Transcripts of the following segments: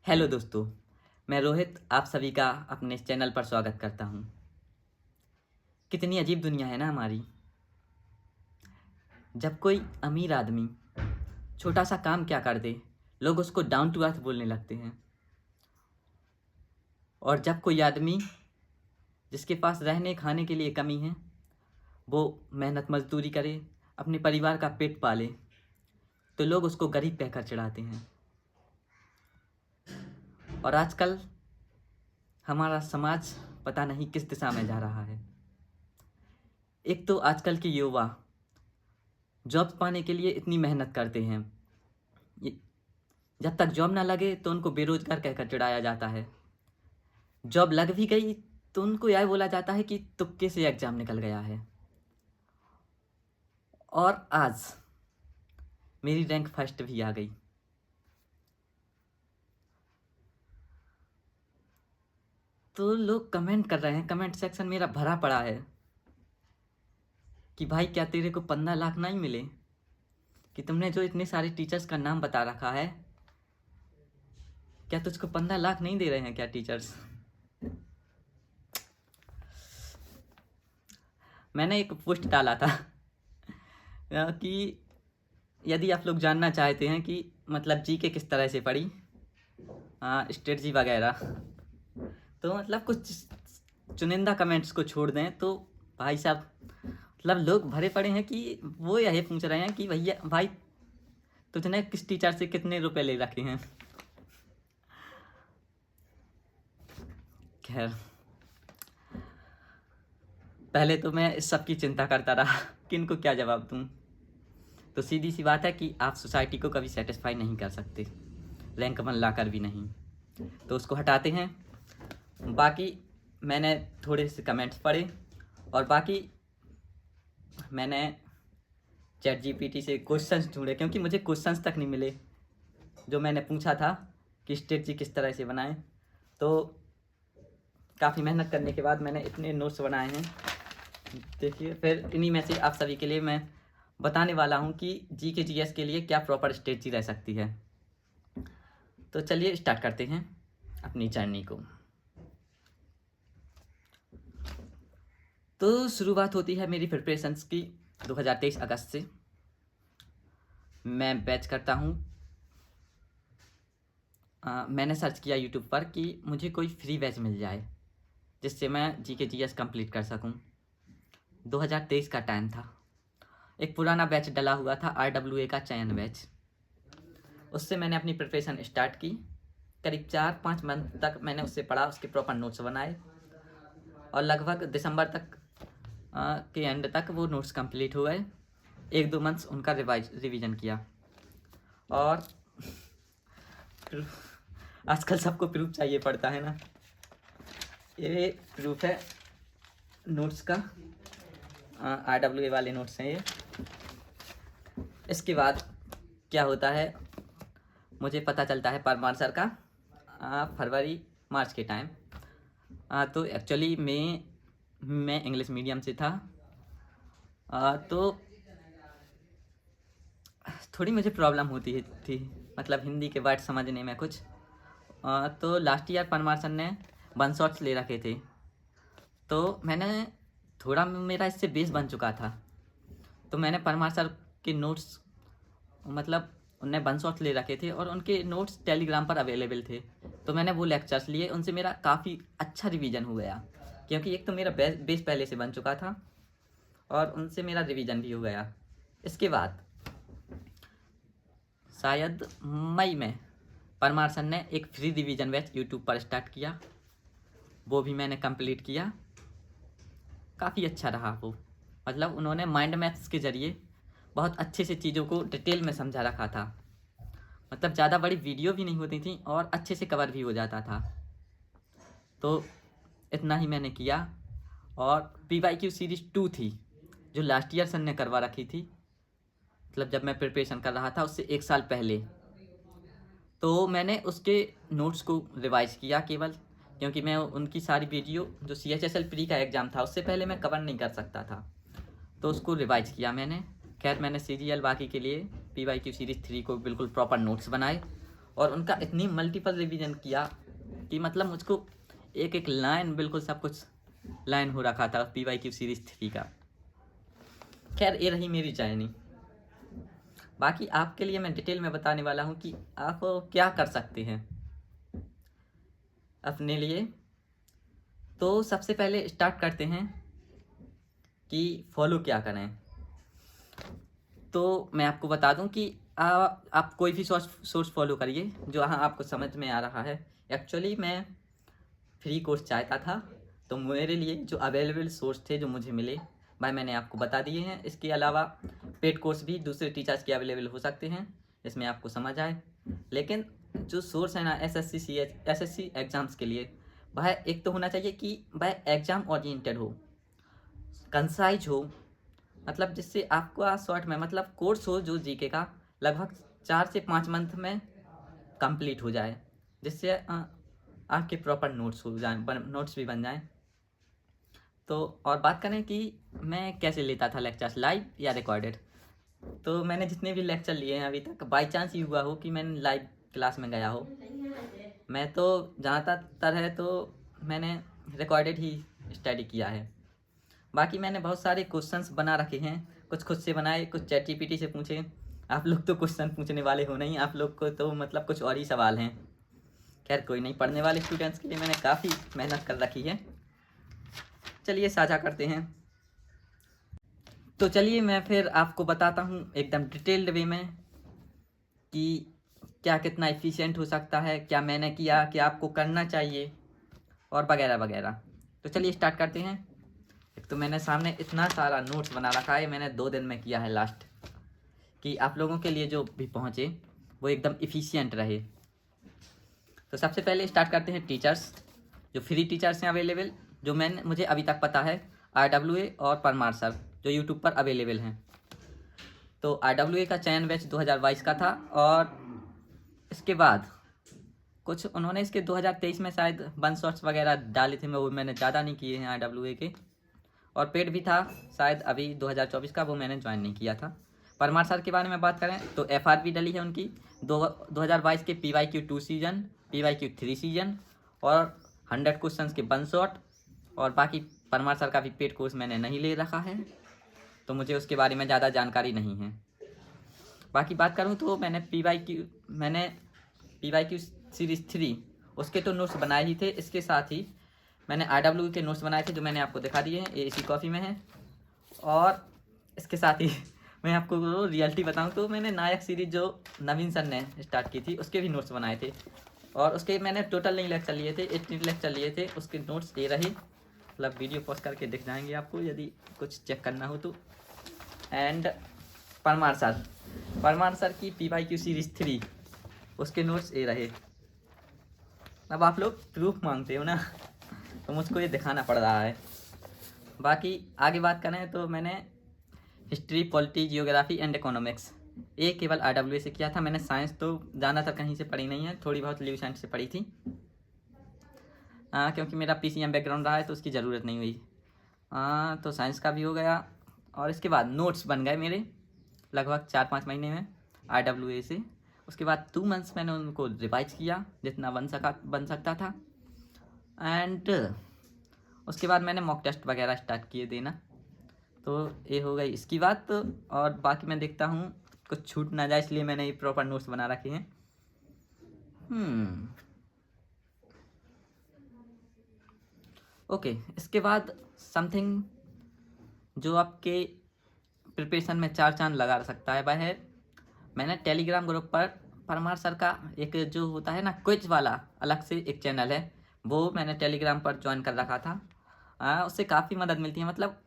Hello दोस्तों, मैं रोहित आप सभी का अपने इस चैनल पर स्वागत करता हूँ। कितनी अजीब दुनिया है ना हमारी। जब कोई अमीर आदमी छोटा सा काम क्या कर दे, लोग उसको डाउन टू अर्थ बोलने लगते हैं। और जब कोई आदमी जिसके पास रहने खाने के लिए कमी है, वो मेहनत मजदूरी करे, अपने परिवार का पेट पाले, तो लोग उसको गरीब कहकर चिढ़ाते हैं। और आजकल हमारा समाज पता नहीं किस दिशा में जा रहा है। एक तो आजकल के युवा जॉब पाने के लिए इतनी मेहनत करते हैं, जब तक जॉब ना लगे तो उनको बेरोजगार कहकर चिढ़ाया जाता है। जॉब लग भी गई तो उनको यह बोला जाता है कि तुक्के से एग्जाम निकल गया है। और आज मेरी रैंक फर्स्ट भी आ गई। तो लोग कमेंट कर रहे हैं, कमेंट सेक्शन मेरा भरा पड़ा है कि भाई क्या तेरे को 15 लाख नहीं मिले, कि तुमने जो इतने सारे टीचर्स का नाम बता रखा है, क्या तुझको 15 लाख नहीं दे रहे हैं क्या टीचर्स। मैंने एक पोस्ट डाला था कि यदि आप लोग जानना चाहते हैं कि मतलब जीके किस तरह से पढ़ी, स्ट्रेटजी वगैरह, तो मतलब कुछ चुनिंदा कमेंट्स को छोड़ दें तो भाई साहब मतलब लोग भरे पड़े हैं कि वो यही पूछ रहे हैं कि भैया भाई तुझने किस टीचर से कितने रुपए ले रखे हैं। खैर, पहले तो मैं इस सब की चिंता करता रहा कि इनको क्या जवाब दूं। तो सीधी सी बात है कि आप सोसाइटी को कभी सेटिस्फाई नहीं कर सकते, रैंक वन लाकर भी नहीं। तो उसको हटाते हैं। बाकी मैंने थोड़े से कमेंट्स पढ़े और बाकी मैंने चैट जीपीटी से क्वेश्चंस ढूंढे, क्योंकि मुझे क्वेश्चंस तक नहीं मिले जो मैंने पूछा था कि स्ट्रेटजी किस तरह से बनाएं। तो काफ़ी मेहनत करने के बाद मैंने इतने नोट्स बनाए हैं, देखिए। फिर इन्हीं में से आप सभी के लिए मैं बताने वाला हूं कि जी के जीएस के लिए क्या प्रॉपर स्ट्रेटजी रह सकती है। तो चलिए स्टार्ट करते हैं अपनी जर्नी को। तो शुरुआत होती है मेरी प्रिपरेशंस की 2023 अगस्त से। मैं बैच करता हूँ। मैंने सर्च किया यूट्यूब पर कि मुझे कोई फ्री बैच मिल जाए जिससे मैं जी के जीएस कंप्लीट कर सकूं। 2023 का टाइम था। एक पुराना बैच डला हुआ था, RWA का चयन बैच। उससे मैंने अपनी प्रिपरेशन स्टार्ट की। करीब 4-5 मंथ तक मैंने उससे पढ़ा, उसके प्रॉपर नोट्स बनाए और लगभग दिसंबर तक के एंड तक वो नोट्स कंप्लीट हो गए। 1-2 मंथ्स उनका रिवीजन किया। और आजकल सबको प्रूफ चाहिए पड़ता है ना, ये प्रूफ है नोट्स का। RWA वाले नोट्स हैं ये। इसके बाद क्या होता है, मुझे पता चलता है परमार सर का फरवरी मार्च के टाइम। तो एक्चुअली मैं इंग्लिश मीडियम से था। तो थोड़ी मुझे प्रॉब्लम होती थी, मतलब हिंदी के वर्ड समझने में कुछ। तो लास्ट ईयर परमार सर ने 1 शॉट्स ले रखे थे, तो मैंने थोड़ा मेरा इससे बेस बन चुका था। तो मैंने परमार सर के नोट्स, मतलब उनने 1 शॉट्स ले रखे थे और उनके नोट्स टेलीग्राम पर अवेलेबल थे, तो मैंने वो लेक्चर्स लिए। उनसे मेरा काफ़ी अच्छा रिवीजन हो गया, क्योंकि एक तो मेरा बेस पहले से बन चुका था और उनसे मेरा रिवीजन भी हो गया। इसके बाद शायद मई में परमार सर ने एक फ्री रिवीजन बैच यूट्यूब पर स्टार्ट किया, वो भी मैंने कंप्लीट किया। काफ़ी अच्छा रहा वो, मतलब उन्होंने माइंड मैप्स के ज़रिए बहुत अच्छे से चीज़ों को डिटेल में समझा रखा था। मतलब ज़्यादा बड़ी वीडियो भी नहीं होती थी और अच्छे से कवर भी हो जाता था। तो इतना ही मैंने किया। और PYQ सीरीज़ 2 थी जो लास्ट ईयर सर ने करवा रखी थी, मतलब जब मैं प्रिपरेशन कर रहा था उससे 1 साल पहले। तो मैंने उसके नोट्स को रिवाइज किया केवल, क्योंकि मैं उनकी सारी वीडियो जो CHSL प्री का एग्ज़ाम था उससे पहले मैं कवर नहीं कर सकता था, तो उसको रिवाइज किया मैंने। खैर, मैंने सीरियल बाकी के लिए PYQ सीरीज़ 3 को बिल्कुल प्रॉपर नोट्स बनाए और उनका इतनी मल्टीपल रिवीजन किया कि मतलब मुझको एक एक लाइन बिल्कुल सब कुछ लाइन हो रखा था PYQ सीरीज 3 का। खैर ये रही मेरी जर्नी। बाकी आपके लिए मैं डिटेल में बताने वाला हूँ कि आप क्या कर सकते हैं अपने लिए। तो सबसे पहले स्टार्ट करते हैं कि फॉलो क्या करें। तो मैं आपको बता दूं कि आप कोई भी सोर्स फॉलो करिए जो हाँ आपको समझ में आ रहा है। एक्चुअली मैं फ्री कोर्स चाहता था, तो मेरे लिए जो अवेलेबल सोर्स थे जो मुझे मिले भाई मैंने आपको बता दिए हैं। इसके अलावा पेड कोर्स भी दूसरे टीचर्स के अवेलेबल हो सकते हैं, इसमें आपको समझ आए। लेकिन जो सोर्स है ना SSC एग्ज़ाम्स के लिए, भाई एक तो होना चाहिए कि भाई एग्ज़ाम ओरिएंटेड हो, कंसाइज हो, मतलब जिससे आपको शॉर्ट में मतलब कोर्स हो जो जीके का लगभग 4 से 5 मंथ में कंप्लीट हो जाए, जिससे आपके प्रॉपर नोट्स हो जाएं, नोट्स भी बन जाएं। तो और बात करें कि मैं कैसे लेता था लेक्चर्स, लाइव या रिकॉर्डेड। तो मैंने जितने भी लेक्चर लिए हैं अभी तक, बाई चांस ही हुआ हो कि मैंने लाइव क्लास में गया हो। मैं तो ज़्यादातर है तो मैंने रिकॉर्डेड ही स्टडी किया है। बाकी मैंने बहुत सारे क्वेश्चंस बना रखे हैं, कुछ खुद से बनाए, कुछ ChatGPT से पूछे। आप लोग तो क्वेश्चन पूछने वाले हो नहीं, आप लोग को तो मतलब कुछ और ही सवाल हैं। खैर कोई नहीं, पढ़ने वाले स्टूडेंट्स के लिए मैंने काफ़ी मेहनत कर रखी है। चलिए साझा करते हैं। तो चलिए मैं फिर आपको बताता हूँ एकदम डिटेल्ड वे में कि क्या कितना एफिशिएंट हो सकता है, क्या मैंने किया, क्या आपको करना चाहिए और वगैरह वगैरह। तो चलिए स्टार्ट करते हैं। एक तो मैंने सामने इतना सारा नोट्स बना रखा है, मैंने 2 दिन में किया है लास्ट, कि आप लोगों के लिए जो भी पहुँचे वो एकदम एफिशिएंट रहे। तो सबसे पहले स्टार्ट करते हैं टीचर्स, जो फ्री टीचर्स हैं अवेलेबल, जो मुझे अभी तक पता है RWA और परमार सर जो यूट्यूब पर अवेलेबल हैं। तो RWA का चयन बैच 2022 का था, और इसके बाद कुछ उन्होंने इसके 2023 में शायद वन शॉट्स वगैरह डाले थे, वो मैंने ज़्यादा नहीं किए हैं RWA के। और पेड भी था शायद अभी 2024 का, वो मैंने ज्वाइन नहीं किया था। परमार सर के बारे में बात करें तो FRP डली है उनकी 2022 के PYQ 2 सीजन, PYQ 3 सीजन और 100 क्वेश्चंस के वन शॉट। और बाकी परमार सर का भी पेड कोर्स मैंने नहीं ले रखा है, तो मुझे उसके बारे में ज़्यादा जानकारी नहीं है। बाकी बात करूँ तो मैंने PYQ सीरीज़ 3 उसके तो नोट्स बनाए ही थे। इसके साथ ही मैंने RWA के नोट्स बनाए थे जो मैंने आपको दिखा दिए हैं, ये इसी कॉपी में है। और इसके साथ ही मैं आपको रियलिटी बताऊं तो मैंने नायक सीरीज जो नवीन सर ने स्टार्ट की थी उसके भी नोट्स बनाए थे, और उसके मैंने टोटल नहीं लेक्चर लिए थे, 18 लेक्चर लिए थे। उसके नोट्स ये रहे, मतलब वीडियो पॉज करके दिख जाएंगे आपको यदि कुछ चेक करना हो तो। एंड परमार सर की PYQ सीरीज़ 3 उसके नोट्स ये रहे। अब आप लोग प्रूफ मांगते हो ना, तो मुझको ये दिखाना पड़ रहा है। बाकी आगे बात करें तो मैंने history, polity, geography and economics ये केवल RWA से किया था। मैंने साइंस तो ज़्यादातर कहीं से पढ़ी नहीं है, थोड़ी बहुत लिव साइंस से पढ़ी थी, क्योंकि मेरा PCM बैकग्राउंड रहा है तो उसकी ज़रूरत नहीं हुई। तो साइंस का भी हो गया। और इसके बाद नोट्स बन गए मेरे लगभग 4-5 महीने में RWA से। उसके बाद 2 मंथ्स मैंने उनको रिवाइज किया जितना बन सकता था। एंड उसके बाद मैंने मॉक टेस्ट वगैरह स्टार्ट किए देना। तो ये हो गई इसकी बात। और बाकी मैं देखता हूँ कुछ छूट ना जाए, इसलिए मैंने ये प्रॉपर नोट्स बना रखे हैं। ओके, इसके बाद समथिंग जो आपके प्रिपरेशन में 4 चांद लगा सकता है वह है, मैंने टेलीग्राम ग्रुप पर परमार सर का एक जो होता है ना क्विज वाला अलग से एक चैनल है, वो मैंने टेलीग्राम पर ज्वाइन कर रखा था। उससे काफ़ी मदद मिलती है, मतलब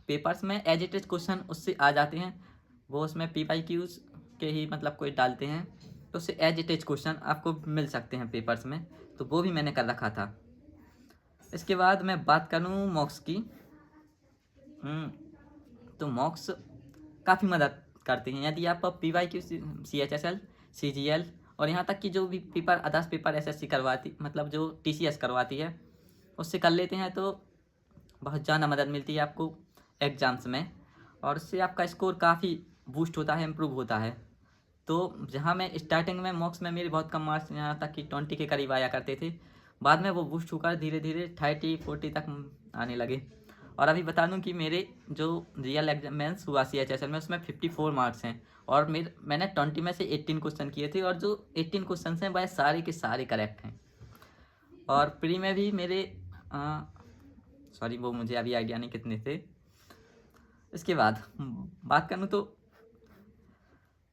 पेपर्स में एज इट इज क्वेश्चन उससे आ जाते हैं। वो उसमें PYQs के ही मतलब कोई डालते हैं, तो उससे एज इट इज क्वेश्चन आपको मिल सकते हैं पेपर्स में, तो वो भी मैंने कर रखा था। इसके बाद मैं बात करूँ मॉक्स की, तो मॉक्स काफ़ी मदद करते हैं। यदि आप PYQ, CHSL, CGL और यहाँ तक कि जो भी पेपर अदर्स पेपर SSC करवाती, मतलब जो TCS करवाती है, उससे कर लेते हैं तो बहुत ज़्यादा मदद मिलती है आपको एग्ज़ाम्स में, और उससे आपका स्कोर काफ़ी बूस्ट होता है, इम्प्रूव होता है। तो जहाँ मैं स्टार्टिंग में मॉक्स में मेरे बहुत कम मार्क्स, यहाँ तक कि 20 के करीब आया करते थे, बाद में वो बूस्ट होकर धीरे धीरे 30-40 तक आने लगे। और अभी बता दूं कि मेरे जो रियल एग्जाम मेंस हुआ CHSL में, उसमें 54 मार्क्स हैं और मैंने 20 में से 18 क्वेश्चन किए थे और जो 18 क्वेश्चन हैं वह सारे के सारे करेक्ट हैं। और प्री में भी मेरे सॉरी वो मुझे अभी आइडिया नहीं कितने थे। इसके बाद बात करूँ तो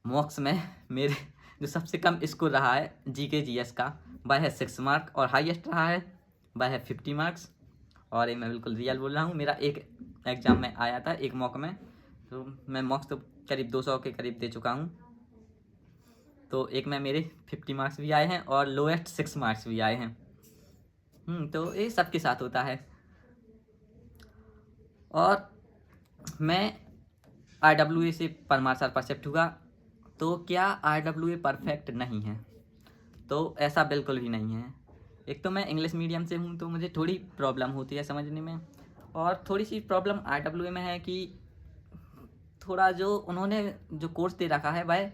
मॉक्स में मेरे जो सबसे कम स्कोर रहा है GK GS का, वह है 6 मार्क और हाईएस्ट रहा है वह है 50 मार्क्स। और ये मैं बिल्कुल रियल बोल रहा हूँ, मेरा एक एग्ज़ाम में आया था, एक मॉक में, तो मैं मॉक्स तो करीब 200 के करीब दे चुका हूँ, तो एक में मेरे 50 मार्क्स भी आए हैं और लोएस्ट 6 मार्क्स भी आए हैं। तो ये सबके साथ होता है। और मैं RWA से परमार सर पर शिफ्ट हुआ, तो क्या RWA परफेक्ट नहीं है? तो ऐसा बिल्कुल भी नहीं है। एक तो मैं इंग्लिश मीडियम से हूँ, तो मुझे थोड़ी प्रॉब्लम होती है समझने में, और थोड़ी सी प्रॉब्लम RWA में है कि थोड़ा जो उन्होंने जो कोर्स दे रखा है वह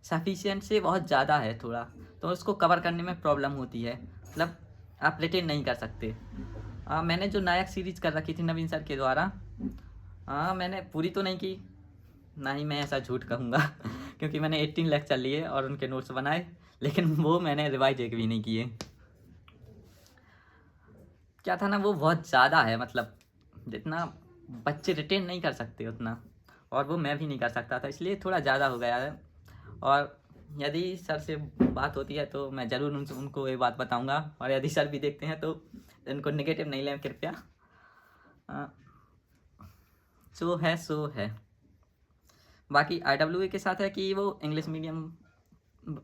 सफिशिएंट से बहुत ज़्यादा है थोड़ा, तो उसको कवर करने में प्रॉब्लम होती है, मतलब आप रिटेन नहीं कर सकते। मैंने जो नायक सीरीज़ कर रखी थी नवीन सर के द्वारा, मैंने पूरी तो नहीं की, ना ही मैं ऐसा झूठ कहूँगा क्योंकि मैंने 18 लेक्चर लिए और उनके नोट्स बनाए, लेकिन वो मैंने रिवाइज एक भी नहीं किए। क्या था ना, वो बहुत ज़्यादा है, मतलब जितना बच्चे रिटेन नहीं कर सकते उतना, और वो मैं भी नहीं कर सकता था, इसलिए थोड़ा ज़्यादा हो गया है। और यदि सर से बात होती है तो मैं ज़रूर उनको ये बात बताऊंगा, और यदि सर भी देखते हैं तो इनको नेगेटिव नहीं लें कृपया। जो है सो है। बाकी RWA के साथ है कि वो इंग्लिश मीडियम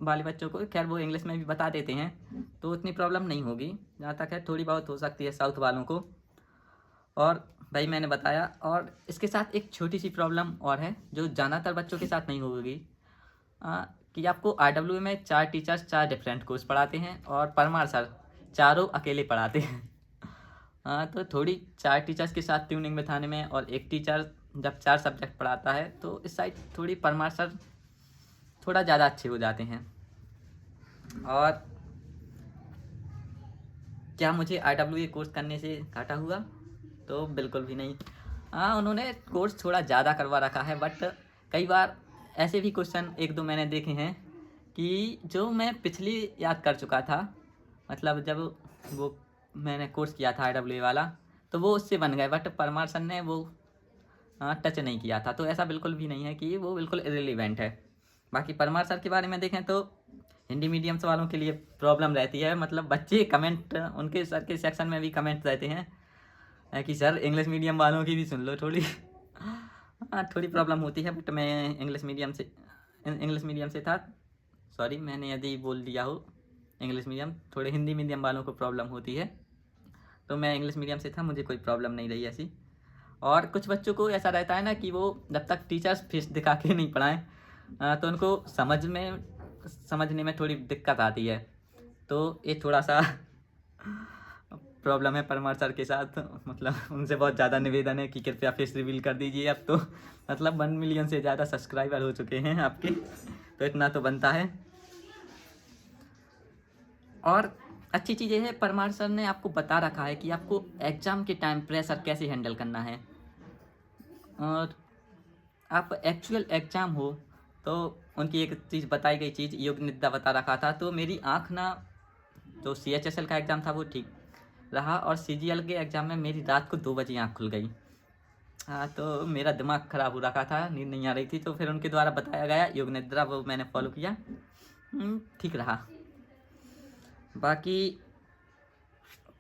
वाले बच्चों को, खैर वो इंग्लिश में भी बता देते हैं, तो उतनी प्रॉब्लम नहीं होगी, जहाँ तक है थोड़ी बहुत हो सकती है साउथ वालों को। और भाई मैंने बताया, और इसके साथ एक छोटी सी प्रॉब्लम और है जो ज़्यादातर बच्चों के साथ नहीं होगी, कि आपको RWA में 4 टीचर्स 4 डिफरेंट कोर्स पढ़ाते हैं और परमार सर चारों अकेले पढ़ाते हैं। तो थोड़ी 4 टीचर्स के साथ ट्यूनिंग बिठाने में, और एक टीचर जब 4 सब्जेक्ट पढ़ाता है तो इस साइड थोड़ी परमार सर थोड़ा ज़्यादा अच्छे हो जाते हैं। और क्या मुझे RWA कोर्स करने से घाटा हुआ? तो बिल्कुल भी नहीं। उन्होंने कोर्स थोड़ा ज़्यादा करवा रखा है, बट कई बार ऐसे भी क्वेश्चन एक दो मैंने देखे हैं कि जो मैं पिछली याद कर चुका था, मतलब जब वो मैंने कोर्स किया था RWA वाला, तो वो उससे बन गए, बट परमार सर ने वो टच नहीं किया था। तो ऐसा बिल्कुल भी नहीं है कि वो बिल्कुल इरेलीवेंट है। बाकी परमार सर के बारे में देखें तो हिंदी मीडियम वालों के लिए प्रॉब्लम रहती है, मतलब बच्चे कमेंट, उनके सर के सेक्शन में भी कमेंट रहते हैं कि सर इंग्लिश मीडियम वालों की भी सुन लो थोड़ी। थोड़ी प्रॉब्लम होती है, बट मैं इंग्लिश मीडियम से था, सॉरी मैंने यदि बोल दिया हो इंग्लिश मीडियम, थोड़े हिंदी मीडियम वालों को प्रॉब्लम होती है, तो मैं इंग्लिश मीडियम से था, मुझे कोई प्रॉब्लम नहीं रही ऐसी। और कुछ बच्चों को ऐसा रहता है ना कि वो जब तक टीचर्स फेस दिखा के नहीं पढ़ाएं तो उनको समझने में थोड़ी दिक्कत आती है, तो ये थोड़ा सा प्रॉब्लम है परमार सर के साथ। मतलब उनसे बहुत ज़्यादा निवेदन है कि कृपया फेस रिवील कर दीजिए। अब तो मतलब 1 मिलियन से ज़्यादा सब्सक्राइबर हो चुके हैं आपके, तो इतना तो बनता है। और अच्छी चीज़ ये है, परमार सर ने आपको बता रखा है कि आपको एग्ज़ाम के टाइम प्रेशर कैसे हैंडल करना है, और आप एक्चुअल एग्ज़ाम हो तो उनकी एक चीज़ बताई गई चीज़ योग निद्रा बता रखा था। तो मेरी आँख ना, जो CHSL का एग्ज़ाम था वो ठीक रहा, और CGL के एग्ज़ाम में मेरी रात को 2 बजे आँख खुल गई। तो मेरा दिमाग ख़राब हो रखा था, नींद नहीं आ रही थी, तो फिर उनके द्वारा बताया गया योग निद्रा, वो मैंने फॉलो किया, ठीक रहा। बाकी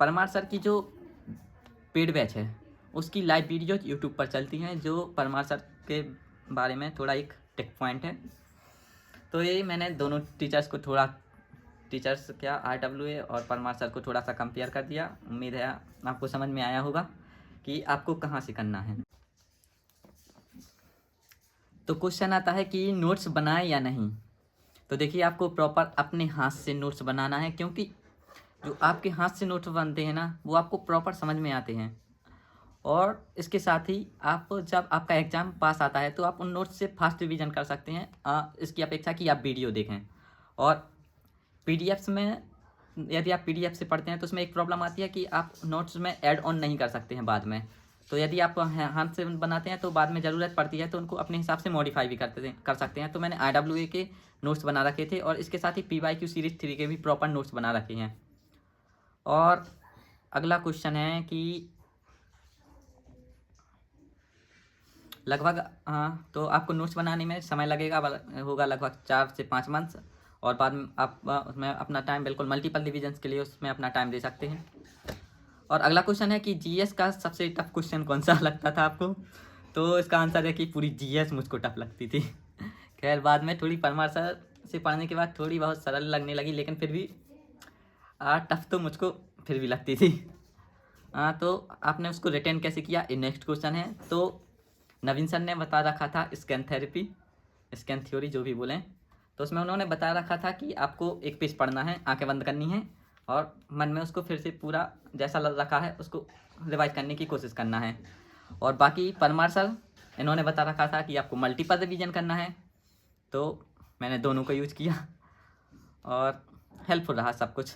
परमार सर की जो पेड बैच है उसकी लाइव वीडियो यूट्यूब पर चलती हैं, जो परमार सर के बारे में थोड़ा एक टिक पॉइंट है। तो ये मैंने दोनों टीचर्स क्या RWA और परमार सर को थोड़ा सा कंपेयर कर दिया। उम्मीद है आपको समझ में आया होगा कि आपको कहाँ से करना है। तो क्वेश्चन आता है कि नोट्स बनाए या नहीं। तो देखिए, आपको प्रॉपर अपने हाथ से नोट्स बनाना है, क्योंकि जो आपके हाथ से नोट्स बनते हैं ना वो आपको प्रॉपर समझ में आते हैं। और इसके साथ ही आप जब आपका एग्ज़ाम पास आता है तो आप उन नोट्स से फास्ट रिवीजन कर सकते हैं, इसकी अपेक्षा कि आप वीडियो देखें। और पीडीएफ्स में यदि आप पीडीएफ से पढ़ते हैं तो उसमें एक प्रॉब्लम आती है कि आप नोट्स में ऐड ऑन नहीं कर सकते हैं बाद में। तो यदि आप हाथ से बनाते हैं तो बाद में ज़रूरत पड़ती है तो उनको अपने हिसाब से मॉडिफाई भी कर सकते हैं। तो मैंने IWA के नोट्स बना रखे थे और इसके साथ ही PYQ सीरीज़ 3 के भी प्रॉपर नोट्स बना रखे हैं। और अगला क्वेश्चन है कि लगभग तो आपको नोट्स बनाने में समय लगेगा होगा लगभग 4 से 5 मंथ्स, और बाद में आप उसमें अपना टाइम बिल्कुल मल्टीपल रिविजन्स के लिए उसमें अपना टाइम दे सकते हैं। और अगला क्वेश्चन है कि जीएस का सबसे टफ क्वेश्चन कौन सा लगता था आपको? तो इसका आंसर है कि पूरी जीएस मुझको टफ लगती थी। खैर बाद में थोड़ी परमार सर से पढ़ने के बाद थोड़ी बहुत सरल लगने लगी, लेकिन फिर भी टफ तो मुझको फिर भी लगती थी। तो आपने उसको रिटेन कैसे किया, ये नेक्स्ट क्वेश्चन है। तो नवीन सर ने बता रखा था स्कैन थेरेपी, स्कैन थ्योरी जो भी बोलें, तो उसमें उन्होंने बता रखा था कि आपको एक पेज पढ़ना है, आंखें बंद करनी है और मन में उसको फिर से पूरा जैसा रखा है उसको रिवाइज करने की कोशिश करना है। और बाकी परमार सर इन्होंने बता रखा था कि आपको मल्टीपल रिवीजन करना है, तो मैंने दोनों को यूज किया और हेल्पफुल रहा सब कुछ।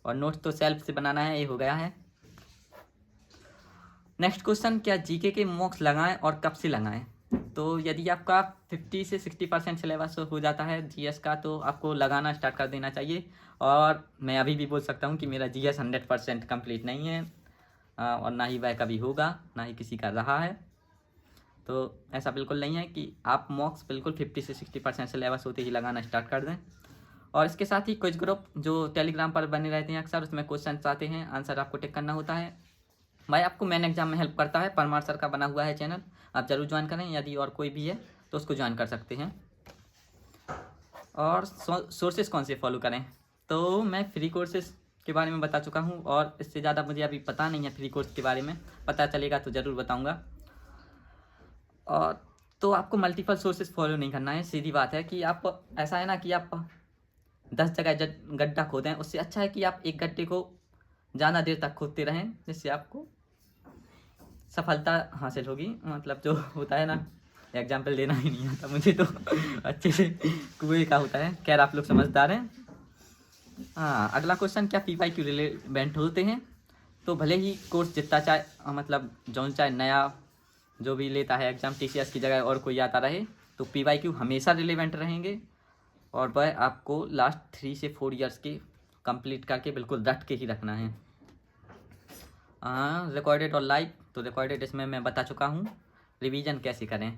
और नोट्स तो सेल्फ से बनाना है, ये हो गया है। नेक्स्ट क्वेश्चन, क्या जीके के मॉक्स लगाएं और कब से लगाएं? तो यदि आपका 50 से 60% सिलेबस हो जाता है जीएस का तो आपको लगाना स्टार्ट कर देना चाहिए। और मैं अभी भी बोल सकता हूँ कि मेरा जीएस 100% कंप्लीट नहीं है, और ना ही वह कभी होगा, ना ही किसी का रहा है। तो ऐसा बिल्कुल नहीं है कि आप मॉक्स बिल्कुल 50 से 60% सिलेबस होते ही लगाना स्टार्ट कर दें। और इसके साथ ही क्विज ग्रुप जो टेलीग्राम पर बने रहते हैं अक्सर, उसमें क्वेश्चन आते हैं, आंसर आपको टिक करना होता है। भाई आपको मेन एग्जाम में हेल्प करता है, परमार सर का बना हुआ है चैनल, आप ज़रूर ज्वाइन करें। यदि और कोई भी है तो उसको ज्वाइन कर सकते हैं। और सोर्सेज कौन से फॉलो करें? तो मैं फ्री कोर्सेज के बारे में बता चुका हूँ और इससे ज़्यादा मुझे अभी पता नहीं है फ्री कोर्स के बारे में, पता चलेगा तो ज़रूर बताऊँगा। और तो आपको मल्टीपल सोर्सेज फॉलो नहीं करना है, सीधी बात है कि आप ऐसा है ना कि आप 10 जगह गड्ढा खोदें, उससे अच्छा है कि आप एक गड्ढे को ज़्यादा देर तक खोदते रहें, जिससे आपको सफलता हासिल होगी। मतलब जो होता है ना, एग्जाम्पल देना ही नहीं आता मुझे तो अच्छे से कुएं का होता है। खैर आप लोग समझदार हैं। अगला क्वेश्चन, क्या PYQ रिलेवेंट होते हैं? तो भले ही कोर्स जितना चाहे मतलब जौन चाहे नया जो भी लेता है एग्ज़ाम TCS की जगह और कोई आता रहे, तो PYQ हमेशा रिलेवेंट रहेंगे और वह आपको लास्ट 3 से 4 ईयर्स के कंप्लीट करके बिल्कुल रट के ही रखना है। रिकॉर्डेड और लाइव, तो रिकॉर्डेड इसमें मैं बता चुका हूँ। रिवीजन कैसे करें?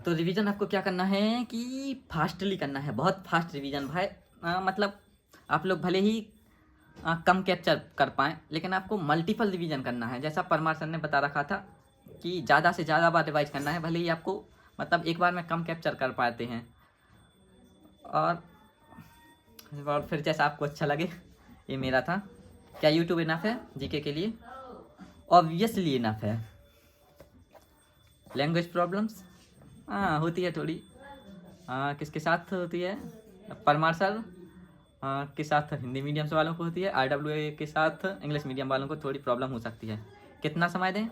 तो रिवीजन आपको क्या करना है कि फास्टली करना है, बहुत फास्ट रिवीजन भाई। मतलब आप लोग भले ही कम कैप्चर कर पाएँ, लेकिन आपको मल्टीपल रिवीजन करना है। जैसा परमार सर ने बता रखा था कि ज़्यादा से ज़्यादा बार रिवाइज करना है, भले ही आपको मतलब एक बार में कम कैप्चर कर पाते हैं। और फिर जैसा आपको अच्छा लगे, ये मेरा था। क्या यूट्यूब इनफ है जीके के लिए? ऑब्वियसली इनफ है। लैंग्वेज प्रॉब्लम्स होती है थोड़ी। किसके साथ होती है? परमार सर के साथ हिंदी मीडियम से वालों को होती है, IWA के साथ इंग्लिश मीडियम वालों को थोड़ी प्रॉब्लम हो सकती है। कितना समय दें?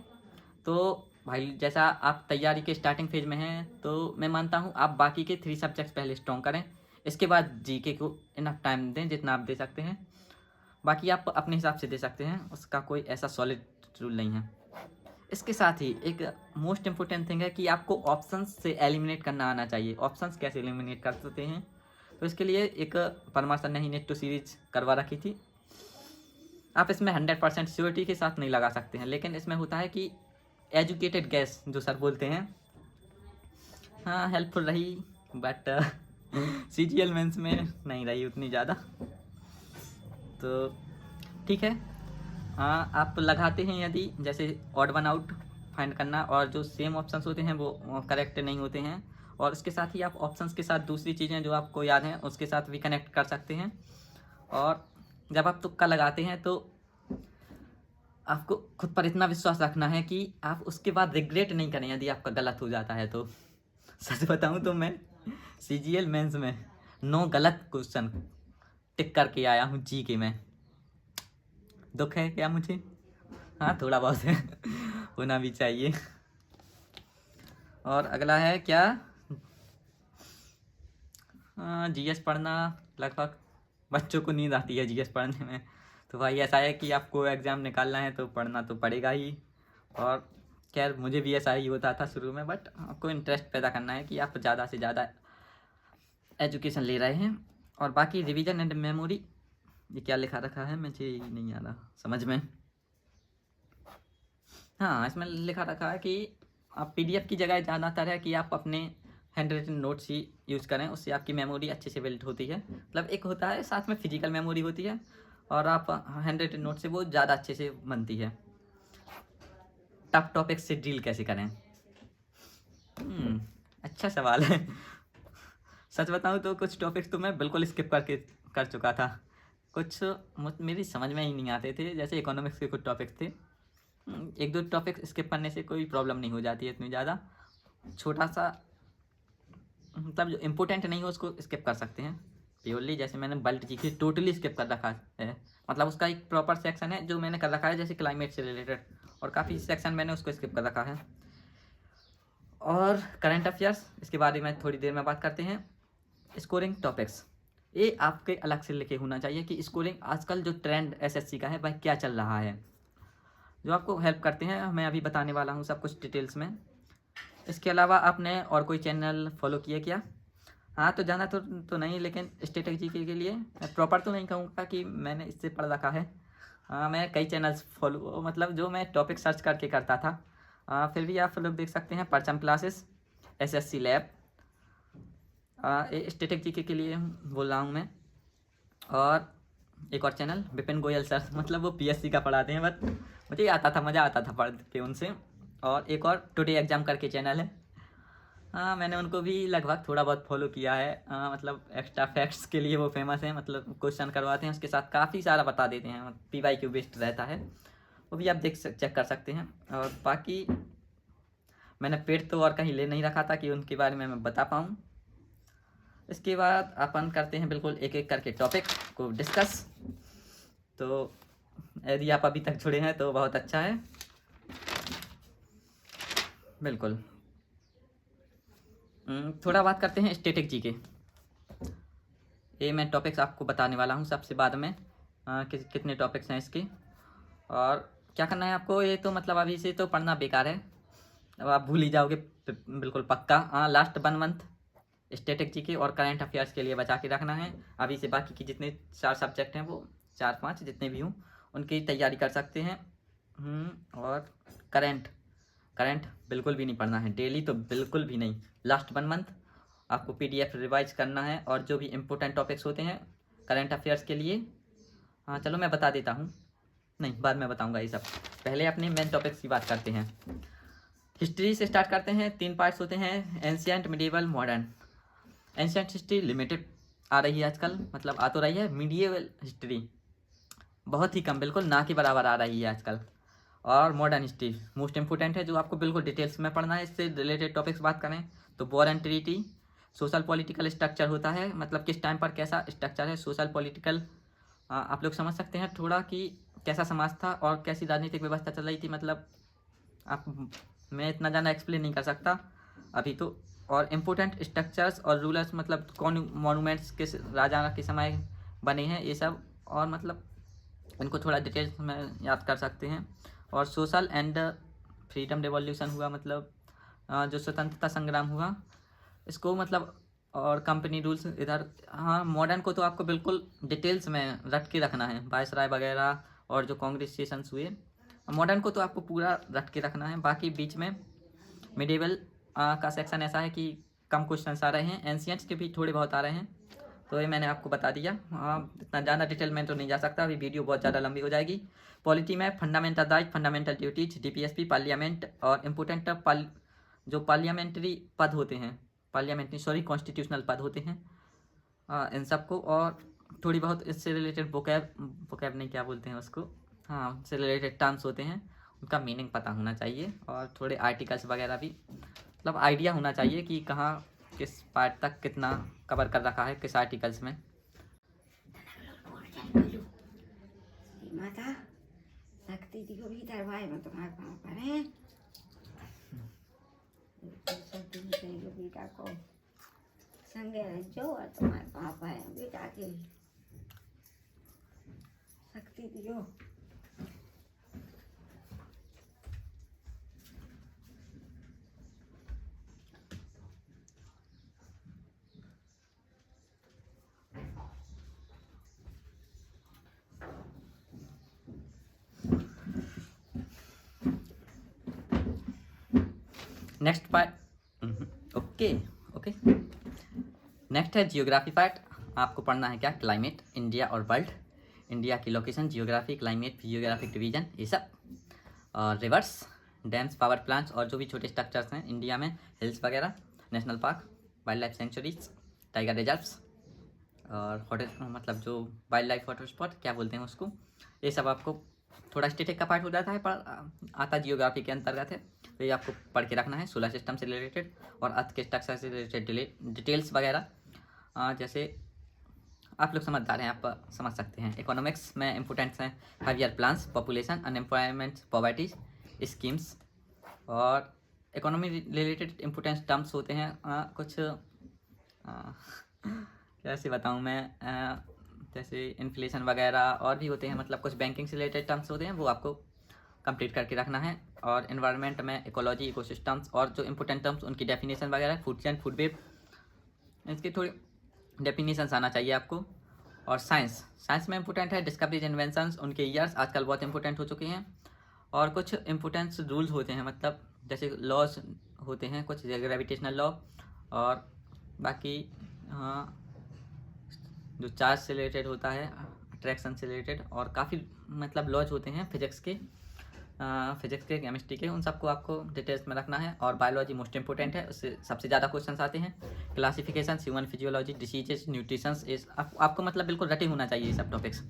तो भाई जैसा आप तैयारी के स्टार्टिंग फेज में हैं तो मैं मानता हूँ आप बाकी के 3 सब्जेक्ट्स पहले स्ट्रॉन्ग करें, इसके बाद जीके को इनफ टाइम दें जितना आप दे सकते हैं। बाकी आप अपने हिसाब से दे सकते हैं, उसका कोई ऐसा सॉलिड रूल नहीं है। इसके साथ ही एक मोस्ट इम्पोर्टेंट थिंग है कि आपको ऑप्शंस से एलिमिनेट करना आना चाहिए। ऑप्शंस कैसे एलिमिनेट कर सकते हैं? तो इसके लिए एक परमार सर ने ही नेट टू सीरीज करवा रखी थी। आप इसमें 100% श्योरिटी के साथ नहीं लगा सकते हैं, लेकिन इसमें होता है कि एजुकेटेड गैस जो सर बोलते हैं, हेल्पफुल रही, बट CGL मेंस में नहीं रही उतनी ज़्यादा। तो ठीक है, आप लगाते हैं यदि जैसे ऑड वन आउट फाइंड करना, और जो सेम ऑप्शंस होते हैं वो करेक्ट नहीं होते हैं। और इसके साथ ही आप ऑप्शंस के साथ दूसरी चीज़ें जो आपको याद हैं उसके साथ भी कनेक्ट कर सकते हैं। और जब आप तुक्का लगाते हैं तो आपको खुद पर इतना विश्वास रखना है कि आप उसके बाद रिग्रेट नहीं करें यदि आपका गलत हो जाता है। तो सच बताऊं तो मैं CGL मेंस में 9 गलत क्वेश्चन टिक करके आया हूँ जीके में। दुख है क्या मुझे? हाँ थोड़ा बहुत है होना भी चाहिए। और अगला है क्या, जीएस पढ़ना। लगभग बच्चों को नींद आती है जीएस पढ़ने में, तो भाई ऐसा है कि आपको एग्ज़ाम निकालना है तो पढ़ना तो पड़ेगा ही। और खैर मुझे भी ऐसा ही होता था शुरू में, बट आपको इंटरेस्ट पैदा करना है कि आप ज़्यादा से ज़्यादा एजुकेशन ले रहे हैं। और बाकी रिवीजन एंड मेमोरी, ये क्या लिखा रखा है मुझे ही नहीं आ रहा समझ में। हाँ इसमें लिखा रखा है कि आप पीडीएफ की जगह ज़्यादातर है कि आप अपने हैंड रिटन नोट्स ही यूज़ करें, उससे आपकी मेमोरी अच्छे से बिल्ड होती है। मतलब एक होता है साथ में फिजिकल मेमोरी होती है, और आप हैंड रिटन नोट से वो ज़्यादा अच्छे से बनती है। टफ टॉपिक से डील कैसे करें? अच्छा सवाल है। सच बताऊं तो कुछ टॉपिक्स तो मैं बिल्कुल स्किप करके कर चुका था। कुछ मेरी समझ में ही नहीं आते थे, जैसे इकोनॉमिक्स के कुछ टॉपिक्स थे। एक दो टॉपिक स्किप करने से कोई प्रॉब्लम नहीं हो जाती है इतनी ज़्यादा। छोटा सा मतलब जो इम्पोर्टेंट नहीं हो उसको स्किप कर सकते हैं प्योरली। जैसे मैंने बल्ट जी के टोटली स्किप कर रखा है, मतलब उसका एक प्रॉपर सेक्शन है जो मैंने कर रखा है जैसे क्लाइमेट से रिलेटेड, और काफ़ी सेक्शन मैंने उसको स्किप कर रखा है। और करंट अफेयर्स, इसके बारे में थोड़ी देर में बात करते हैं। स्कोरिंग टॉपिक्स, ये आपके अलग से लिखे होना चाहिए कि स्कोरिंग आजकल जो ट्रेंड एसएससी का है भाई क्या चल रहा है, जो आपको हेल्प करते हैं। मैं अभी बताने वाला हूँ सब कुछ डिटेल्स में। इसके अलावा आपने और कोई चैनल फॉलो किया क्या? हाँ तो जाना तो नहीं, लेकिन स्ट्रेटेजी के लिए मैं प्रॉपर तो नहीं कहूँगा कि मैंने इससे पढ़ रखा है। हाँ मैं कई चैनल्स फॉलो, मतलब जो मैं टॉपिक सर्च करके करता था। फिर भी आप लोग देख सकते हैं परचम क्लासेस, एसएससी लैब, स्ट्रेटेजी के लिए बोल रहा हूँ मैं। और एक और चैनल विपिन गोयल सर, मतलब वो पीएससी का पढ़ाते हैं, बट मुझे आता था, मज़ा आता था पढ़ के उनसे। और एक और टुडे एग्जाम करके चैनल है, हाँ मैंने उनको भी लगभग थोड़ा बहुत फॉलो किया है। मतलब एक्स्ट्रा फैक्ट्स के लिए वो फेमस है, मतलब क्वेश्चन करवाते हैं उसके साथ काफ़ी सारा बता देते हैं, PYQ बेस्ड रहता है, वो भी आप चेक कर सकते हैं। और बाकी मैंने पेड तो और कहीं ले नहीं रखा था कि उनके बारे में मैं बता पाऊँ। इसके बाद अपन करते हैं बिल्कुल एक एक करके टॉपिक को डिस्कस। तो यदि आप अभी तक जुड़े हैं तो बहुत अच्छा है। बिल्कुल थोड़ा बात करते हैं स्ट्रेटेजी के। ये मैं टॉपिक्स आपको बताने वाला हूँ सबसे बाद में, कितने टॉपिक्स हैं इसके और क्या करना है आपको। ये तो मतलब अभी से तो पढ़ना बेकार है, अब आप भूल ही जाओगे बिल्कुल पक्का। लास्ट 1 मंथ स्ट्रेटेजी के और करंट अफेयर्स के लिए बचा के रखना है। अभी से बाकी की जितने 4 सब्जेक्ट हैं, वो 4-5 जितने भी हों उनकी तैयारी कर सकते हैं। और करंट बिल्कुल भी नहीं पढ़ना है डेली, तो बिल्कुल भी नहीं। लास्ट 1 मंथ आपको PDF रिवाइज करना है, और जो भी इम्पोर्टेंट टॉपिक्स होते हैं करंट अफेयर्स के लिए, हाँ चलो मैं बता देता हूँ, नहीं बाद में बताऊँगा ये सब। पहले अपने मेन टॉपिक्स की बात करते हैं। हिस्ट्री से स्टार्ट करते हैं। 3 पार्ट्स होते हैं, ancient, medieval, modern. Ancient history limited आ रही है आजकल, मतलब आ तो रही है। मिडिवल हिस्ट्री बहुत ही कम, बिल्कुल ना के बराबर आ रही है आजकल। और मॉडर्न हिस्ट्री मोस्ट इंपोर्टेंट है, जो आपको बिल्कुल डिटेल्स में पढ़ना है। इससे रिलेटेड टॉपिक्स बात करें तो war and treaty, social political structure होता है, मतलब किस टाइम पर कैसा स्ट्रक्चर है सोशल पॉलिटिकल, आप लोग समझ सकते हैं थोड़ा कि कैसा समाज था और कैसी राजनीतिक व्यवस्था चल रही थी। मतलब आप, मैं इतना ज़्यादा एक्सप्लेन नहीं कर सकता अभी तो। और इम्पोर्टेंट स्ट्रक्चर्स और रूलर्स, मतलब कौन मॉन्यूमेंट्स किस राजा के समय बने हैं ये सब, और मतलब इनको थोड़ा डिटेल्स में याद कर सकते हैं। और सोशल एंड फ्रीडम रिवॉल्यूशन हुआ, मतलब जो स्वतंत्रता संग्राम हुआ इसको, मतलब और कंपनी रूल्स इधर। हाँ मॉडर्न को तो आपको बिल्कुल डिटेल्स में रट के रखना है, वायसराय वगैरह और जो कांग्रेसेशंस हुए। मॉडर्न को तो आपको पूरा रट के रखना है। बाकी बीच में मिडिवल का सेक्शन ऐसा है कि कम क्वेश्चन आ रहे हैं, एंशिएंट्स के भी थोड़े बहुत आ रहे हैं, तो ये मैंने आपको बता दिया। इतना ज़्यादा डिटेल में तो नहीं जा सकता, अभी वीडियो बहुत ज़्यादा लंबी हो जाएगी। पॉलिटी में fundamental right, fundamental duties, DPSP, parliament और इम्पोर्टेंट जो पार्लियामेंट्री पद होते हैं, कॉन्स्टिट्यूशनल पद होते हैं, इन सबको। और थोड़ी बहुत इससे रिलेटेड वोकैब नहीं क्या बोलते हैं उसको, हाँ उससे रिलेटेड टर्म्स होते हैं, उनका मीनिंग पता होना चाहिए। और थोड़े आर्टिकल्स वगैरह भी, मतलब आइडिया होना चाहिए कि कहाँ किस पार्ट तक कितना कवर कर रखा है किस आर्टिकल्स में। माता शक्ति यो भीतर भाई में तुम्हारे पापा हैं सब दिन से यो बेटा को संगे जो और तुम्हारे पापा है बेटा के शक्ति दियो। Next part okay okay. Next है जियोग्राफी पार्ट। आपको पढ़ना है क्या? क्लाइमेट, इंडिया और वर्ल्ड, इंडिया की location, geography, climate, geographic division, ये सब, और रिवर्स, डैम्स, पावर प्लांट्स और जो भी छोटे स्ट्रक्चर्स हैं इंडिया में, हिल्स वगैरह, national park, wild life sanctuaries, tiger reserves और मतलब जो वाइल्ड लाइफ हॉट स्पॉट क्या बोलते हैं उसको, ये सब आपको थोड़ा स्टेटिक का पार्ट हो जाता है पर आता जियोग्राफी के अंतर्गत है। तो ये आपको पढ़ के रखना है। सोलर सिस्टम से रिलेटेड और अर्थ के स्ट्रक्चर से रिलेटेड डिटेल्स वगैरह, जैसे आप लोग समझदार हैं, आप समझ सकते हैं। इकोनॉमिक्स में इंपॉर्टेंट्स हैं 5 year plans, population, unemployment, poverty, schemes, और इकोनॉमी रिलेटेड इंपॉर्टेंट टर्म्स होते हैं कुछ कैसे बताऊं मैं, जैसे इन्फ्लेशन वगैरह और भी होते हैं, मतलब कुछ बैंकिंग से रिलेटेड टर्म्स होते हैं, वो आपको कंप्लीट करके रखना है। और एनवायरनमेंट में इकोलॉजी, इकोसिस्टम्स और जो इंपॉर्टेंट टर्म्स उनकी डेफिनेशन वगैरह, फूड चेन, फूड वेब, इसकी थोड़ी डेफिनेशंस आना चाहिए आपको। और साइंस में इंपॉर्टेंट है डिस्कवरीज, इन्वेंशंस, उनके ईयर्स आजकल बहुत इंपॉर्टेंट हो चुके हैं। और कुछ इंपॉर्टेंट रूल्स होते हैं, मतलब जैसे लॉज होते हैं कुछ, ग्रेविटेशनल लॉ, और बाकी हाँ जो चार्ज से रिलेटेड होता है, अट्रैक्शन से रिलेटेड, और काफ़ी मतलब लॉज होते हैं फिजिक्स के, केमिस्ट्री के, उन सबको आपको डिटेल्स में रखना है। और बायोलॉजी मोस्ट इंपॉर्टेंट है, उससे सबसे ज़्यादा क्वेश्चंस आते हैं। Classification, human physiology, diseases, nutritions, इस आपको मतलब बिल्कुल रटे होना चाहिए ये सब टॉपिक्स।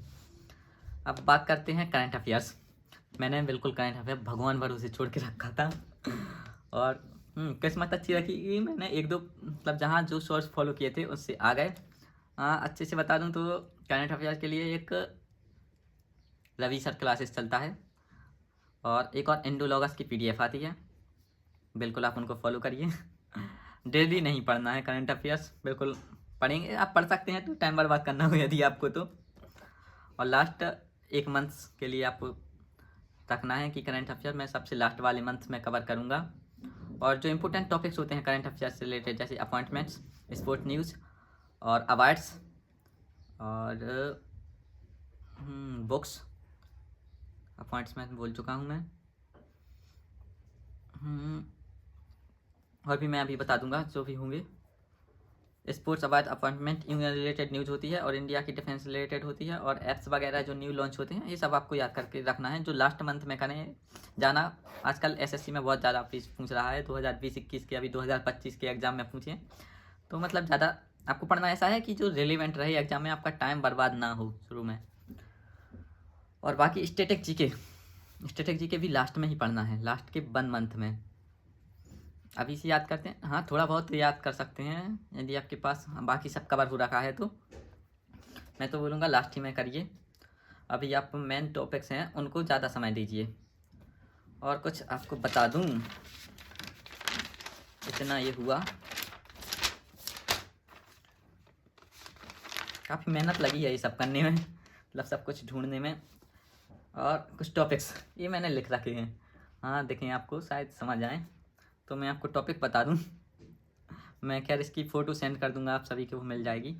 अब बात करते हैं करंट अफेयर्स। मैंने बिल्कुल करंट अफेयर भगवान भरोसे छोड़ के रखा था, और किस्मत अच्छी रखी, मैंने एक दो मतलब जहाँ जो सोर्स फॉलो किए थे उससे आ गए। अच्छे से बता दूं तो करंट अफेयर्स के लिए एक रवि सर क्लासेस चलता है, और एक और इंडोलॉगस की PDF आती है, बिल्कुल आप उनको फॉलो करिए। डेली नहीं पढ़ना है करंट अफेयर्स, बिल्कुल पढ़ेंगे आप, पढ़ सकते हैं तो टाइम बर्बाद करना हो यदि आपको तो। और लास्ट 1 मंथ्स के लिए आपको रखना है कि करंट अफेयर मैं सबसे लास्ट वाले मंथ में कवर करूँगा। और जो इंपॉर्टेंट टॉपिक्स होते हैं करंट अफेयर्स से रिलेटेड, जैसे अपॉइंटमेंट्स, स्पोर्ट न्यूज़ और अवार्ड्स और बुक्स, अपॉइंटमेंट बोल चुका हूँ मैं, और भी मैं अभी बता दूंगा जो भी होंगे। Sports, award, appointment, union related news होती है, और इंडिया की डिफेंस रिलेटेड होती है, और ऐप्स वगैरह जो न्यू लॉन्च होते हैं, ये सब आपको याद करके रखना है, जो लास्ट मंथ में करें जाना। आजकल SSC में बहुत ज़्यादा पूछ रहा है, 2020-21 के, अभी 2025 के एग्ज़ाम में पूछे, तो मतलब ज़्यादा आपको पढ़ना ऐसा है कि जो रिलेवेंट रहे एग्जाम में, आपका टाइम बर्बाद ना हो शुरू में। और बाकी स्टैटिक जीके भी लास्ट में ही पढ़ना है, लास्ट के 1 मंथ में। अभी से याद करते हैं, हाँ थोड़ा बहुत याद कर सकते हैं यदि आपके पास बाकी सब कवर हो रखा है, तो मैं तो बोलूँगा लास्ट ही में करिए। अभी आप मेन टॉपिक्स हैं उनको ज़्यादा समय दीजिए। और कुछ आपको बता दूँ, इतना ये हुआ, काफ़ी मेहनत लगी है ये सब करने में, मतलब सब कुछ ढूंढने में। और कुछ टॉपिक्स ये मैंने लिख रखे हैं, हाँ देखें, आपको शायद समझ आए, तो मैं आपको टॉपिक बता दूं। मैं खैर इसकी फ़ोटो सेंड कर दूंगा, आप सभी को मिल जाएगी।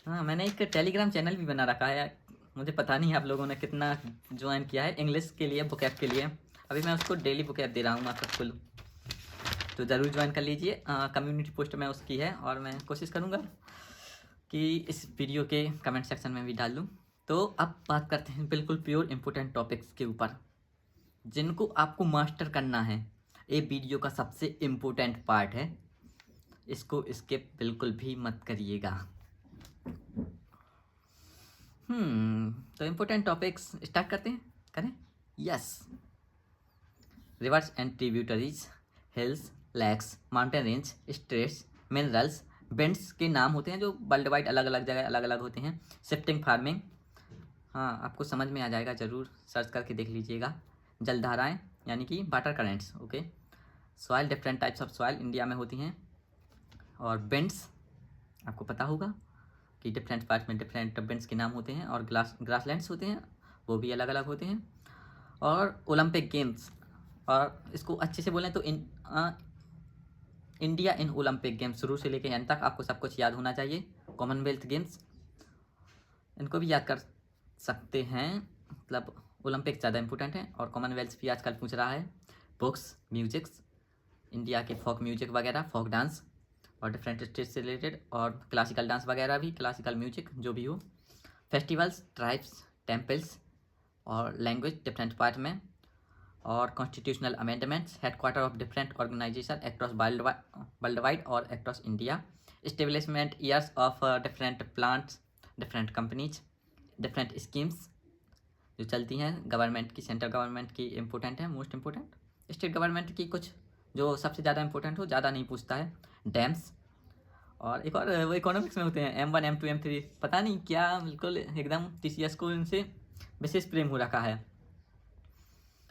हाँ मैंने एक टेलीग्राम चैनल भी बना रखा है, मुझे पता नहीं आप लोगों ने कितना ज्वाइन किया है, इंग्लिश के लिए, बुक ऐप के लिए। अभी मैं उसको डेली बुक ऐप दे रहा हूँ आप सबको, तो ज़रूर ज्वाइन कर लीजिए। कम्युनिटी पोस्ट में उसकी है, और मैं कोशिश करूँगा कि इस वीडियो के कमेंट सेक्शन में भी डाल दूँ। तो अब बात करते हैं बिल्कुल प्योर इम्पोर्टेंट टॉपिक्स के ऊपर, जिनको आपको मास्टर करना है। ये वीडियो का सबसे इम्पोर्टेंट पार्ट है, इसको स्किप बिल्कुल भी मत करिएगा। तो इम्पोर्टेंट टॉपिक्स स्टार्ट करते हैं, करें? Yes. Rivers and tributaries, hills, lakes, mountain range, straits, minerals, bends के नाम होते हैं जो वर्ल्ड वाइड अलग अलग जगह अलग अलग होते हैं। शिफ्टिंग फार्मिंग, हाँ, आपको समझ में आ जाएगा, ज़रूर सर्च करके देख लीजिएगा। जलधाराएँ यानी कि water currents, okay. Soil, different types of soil India में होती हैं। और बेंड्स, आपको पता होगा कि डिफरेंट पार्ट में डिफरेंट बेंड्स के नाम होते हैं। और ग्रासलैंड्स होते हैं, वो भी अलग अलग होते हैं। और ओलंपिक गेम्स, और इसको अच्छे से बोलें तो इंडिया इन ओलंपिक गेम्स, शुरू से लेकर एंड तक आपको सब कुछ याद होना चाहिए। कॉमनवेल्थ गेम्स, इनको भी याद कर सकते हैं, मतलब ओलंपिक ज़्यादा इंपॉर्टेंट है और कॉमनवेल्थ भी आजकल पूछ रहा है। बुक्स, म्यूजिक्स, इंडिया के फोक म्यूजिक वगैरह, फोक डांस और डिफरेंट स्टेट से रिलेटेड, और क्लासिकल डांस वगैरह भी, क्लासिकल म्यूजिक जो भी हो। फेस्टिवल्स, ट्राइब्स, टेम्पल्स और लैंग्वेज डिफरेंट पार्ट में। और constitutional amendments, headquarter of different organisation across world wide और across India. Establishment years of different plants, different companies, different schemes जो चलती हैं गवर्नमेंट की, सेंट्रल गवर्नमेंट की इम्पोर्टेंट है, मोस्ट इम्पोर्टेंट। स्टेट गवर्नमेंट की कुछ जो सबसे ज़्यादा इंपॉर्टेंट हो, ज़्यादा नहीं पूछता है। डैम्स, और एक और वो इकोनॉमिक्स में होते हैं, M1 M2 M3, पता नहीं क्या, बिल्कुल एकदम TCS को इनसे विशेष प्रेम हो रखा है।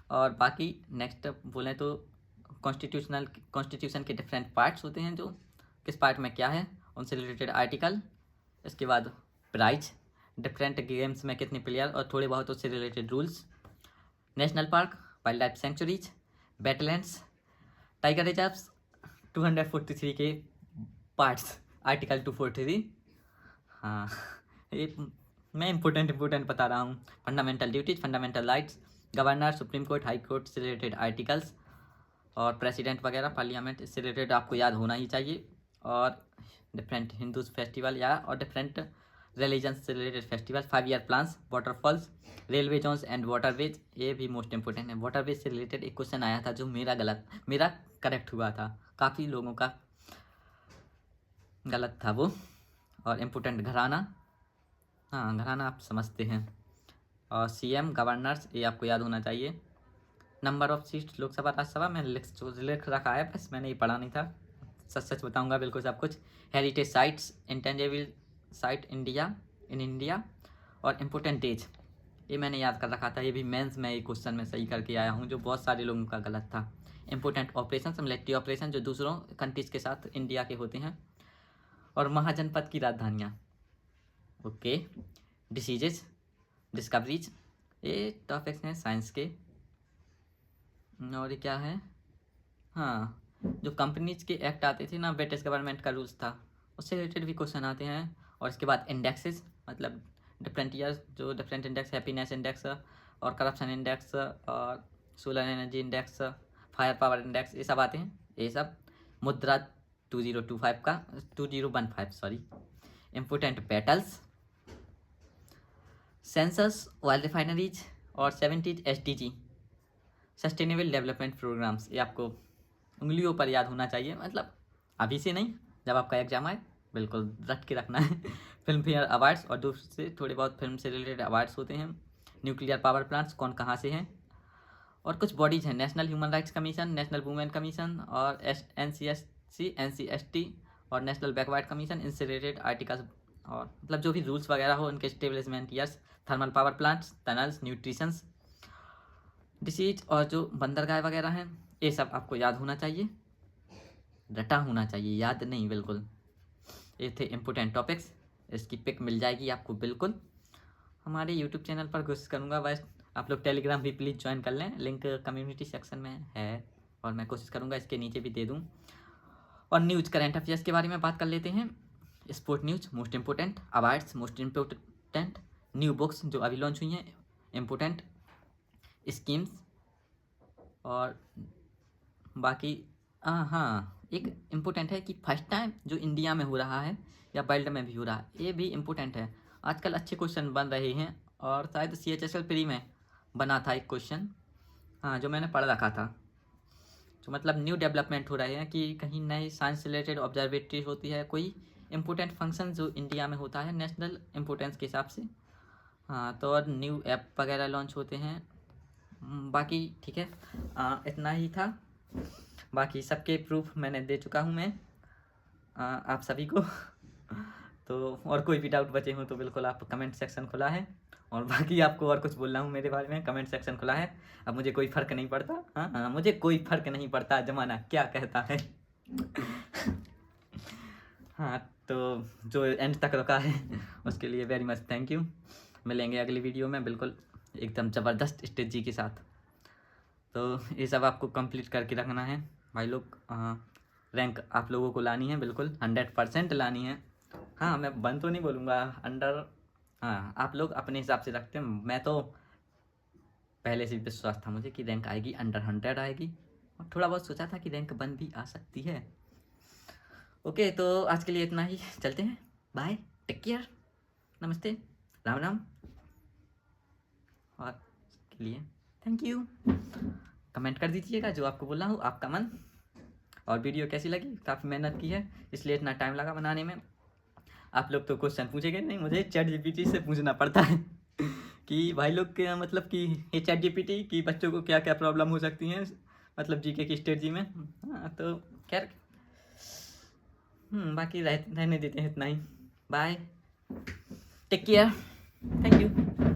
और बाकी नेक्स्ट बोलें तो कॉन्स्टिट्यूशन के डिफरेंट पार्ट्स होते हैं, जो किस पार्ट में क्या है, उनसे रिलेटेड आर्टिकल। इसके बाद प्राइज, डिफरेंट गेम्स में कितने प्लेयर और थोड़े बहुत उससे related rules. National park, wild life sanctuaries, wetlands, tiger reserves, 243 के पार्ट्स, आर्टिकल 243। हाँ, ये मैं इम्पोर्टेंट बता रहा हूँ। Fundamental duties, fundamental rights, governor, supreme court, high court से रिलेटेड आर्टिकल्स, और प्रेसिडेंट वगैरह, पार्लियामेंट, इससे रिलेटेड आपको याद होना ही चाहिए। और डिफरेंट हिंदूज फेस्टिवल या और डिफरेंट रिलीजन से related festival, 5 year plans, waterfalls, railway zones and waterways, ये भी मोस्ट इंपॉर्टेंट है। वाटरवेज से रिलेटेड एक क्वेश्चन आया था जो मेरा करेक्ट हुआ था, काफ़ी लोगों का गलत था वो। और इम्पोर्टेंट घराना, हाँ घराना आप समझते हैं। और CM, गवर्नर्स, ये आपको याद होना चाहिए। Number of seats Lok Sabha Rajya Sabha में लिख रखा है, बस मैंने ये पढ़ा नहीं था, सच बताऊंगा बिल्कुल सब कुछ। Heritage sites, intangible site in India, और इम्पोर्टेंट डेज, ये मैंने याद कर रखा था, ये भी मेंस में एक क्वेश्चन में सही करके आया हूँ, जो बहुत सारे लोगों का गलत था। इम्पोर्टेंट ऑपरेशन, मिलिट्री ऑपरेशन जो दूसरों कंट्रीज के साथ इंडिया के होते हैं। और महाजनपद की राजधानियाँ, ओके। डिसीजेज, डिस्कवरीज, ये टॉपिक्स हैं साइंस के। और ये क्या है, हाँ, जो कंपनीज के एक्ट आते थे ना, ब्रिटिश गवर्नमेंट का रूल्स था, उससे रिलेटेड भी क्वेश्चन आते हैं। और इसके बाद इंडेक्सेस, मतलब डिफरेंट ईयर्स, जो डिफरेंट इंडेक्स, हैप्पीनेस इंडेक्स और करप्शन इंडेक्स और solar energy index, fire power index, ये सब आते हैं, ये सब। मुद्रा 2015 sorry. Important battles, census, oil refineries, और 70 SDG, सस्टेनेबल डेवलपमेंट प्रोग्राम्स, ये आपको उंगलियों पर याद होना चाहिए, मतलब अभी से नहीं, जब आपका एग्जाम आए बिल्कुल रट के रखना है। फिल्म फेयर अवार्ड्स, और दूसरे थोड़े बहुत फिल्म से रिलेटेड अवार्ड्स होते हैं। न्यूक्लियर पावर प्लांट्स कौन कहाँ से हैं। और कुछ बॉडीज हैं, national human rights commission, national women commission, और NCSC, NCST, और नेशनल बैकवर्ड कमीशन, इनसे रिलेटेड आर्टिकल्स, और मतलब जो भी रूल्स वगैरह हो उनके establishment years. Thermal power plants, tunnels, nutritions, disease, और जो बंदरगाह वगैरह हैं, ये सब आपको याद होना चाहिए, रटा होना चाहिए, याद नहीं बिल्कुल। ये थे इम्पोर्टेंट टॉपिक्स, इसकी पिक मिल जाएगी आपको बिल्कुल। हमारे यूट्यूब चैनल पर कोशिश करूँगा, बस आप लोग टेलीग्राम भी प्लीज़ ज्वाइन कर लें, लिंक कम्युनिटी सेक्शन में है, और मैं कोशिश करूँगा इसके नीचे भी दे दूँ। और न्यूज़, करंट अफेयर्स के बारे में बात कर लेते हैं। Sport news most important, awards most important, new books जो अभी लॉन्च हुई हैं इम्पोर्टेंट, स्कीम्स, और बाकी हाँ एक इम्पोर्टेंट है कि फर्स्ट टाइम जो इंडिया में हो रहा है या वर्ल्ड में भी हो रहा है, ये भी इम्पोर्टेंट है। आजकल अच्छे क्वेश्चन बन रहे हैं, और शायद CHSL प्री में बना था एक क्वेश्चन, हाँ जो मैंने पढ़ रखा था। तो मतलब न्यू डेवलपमेंट हो रहे हैं कि कहीं नई साइंस रिलेटेड ऑब्जर्वेटरी होती है, कोई इम्पोर्टेंट फंक्शन जो इंडिया में होता है नेशनल इम्पोर्टेंस के हिसाब से, हाँ तो और न्यू ऐप वगैरह लॉन्च होते हैं। बाकी ठीक है, इतना ही था, बाकी सबके प्रूफ मैंने दे चुका हूँ मैं आप सभी को। तो और कोई भी डाउट बचे हों तो बिल्कुल आप कमेंट सेक्शन खुला है, और बाकी आपको और कुछ बोल रहा हूँ मेरे बारे में, कमेंट सेक्शन खुला है। अब मुझे कोई फ़र्क नहीं पड़ता, हाँ हाँ, मुझे कोई फ़र्क नहीं पड़ता ज़माना क्या कहता है। हाँ, तो जो एंड तक रुका है उसके लिए वेरी मच थैंक यू। मिलेंगे अगली वीडियो में बिल्कुल एकदम ज़बरदस्त स्ट्रेटजी के साथ। तो ये सब आपको कंप्लीट करके रखना है भाई लोग। रैंक आप लोगों को लानी है, बिल्कुल 100% लानी है। हाँ, मैं 1 तो नहीं बोलूँगा, अंडर, हाँ आप लोग अपने हिसाब से रखते हैं। मैं तो पहले से विश्वास था मुझे कि रैंक आएगी, अंडर 100 आएगी, और थोड़ा बहुत सोचा था कि रैंक 1 भी आ सकती है। ओके, तो आज के लिए इतना ही, चलते हैं, बाय, टेक केयर, नमस्ते, राम राम, और के लिए थैंक यू। कमेंट कर दीजिएगा जो आपको बोला हूँ, आपका मन। और वीडियो कैसी लगी, काफ़ी मेहनत की है इसलिए इतना टाइम लगा बनाने में। आप लोग तो क्वेश्चन पूछेंगे नहीं, मुझे ChatGPT से पूछना पड़ता है कि भाई लोग के मतलब कि ये ChatGPT कि बच्चों को क्या क्या प्रॉब्लम हो सकती हैं मतलब जीके की स्ट्रेटजी में। हाँ तो खैर बाकी रहने देते हैं इतना ही। Bye, take care, thank you.